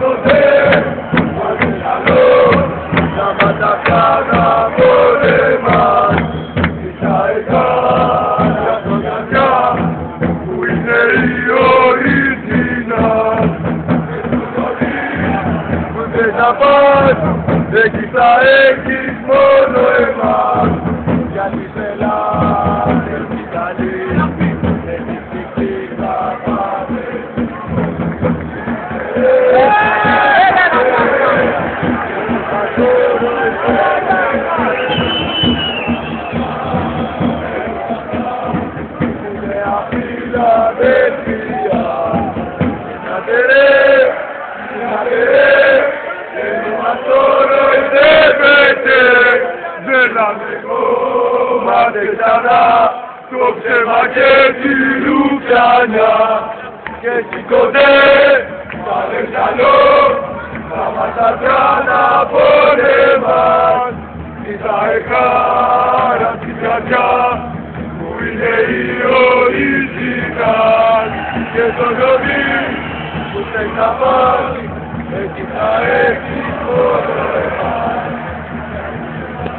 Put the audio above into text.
ποτέ, πάνε καλό, να ματακάνα πόλεμας, ίσα εκάνα στο καρδιά, που είναι η original. Που θες να πας, εκεί θα έχεις μόνο εμάς, γιατί σε λάθος την καλή, έχεις δείξει θα πάμε. Ξανά το ψέμα και τη λουκιανιά και σηκωτέ τα δεξαλό τα ματσαριά να πόνεμας ίσα εκάρα στην καρδιά που είναι η original και το ζώδι που θες να πας εκεί θα έχεις μόνο εμάς.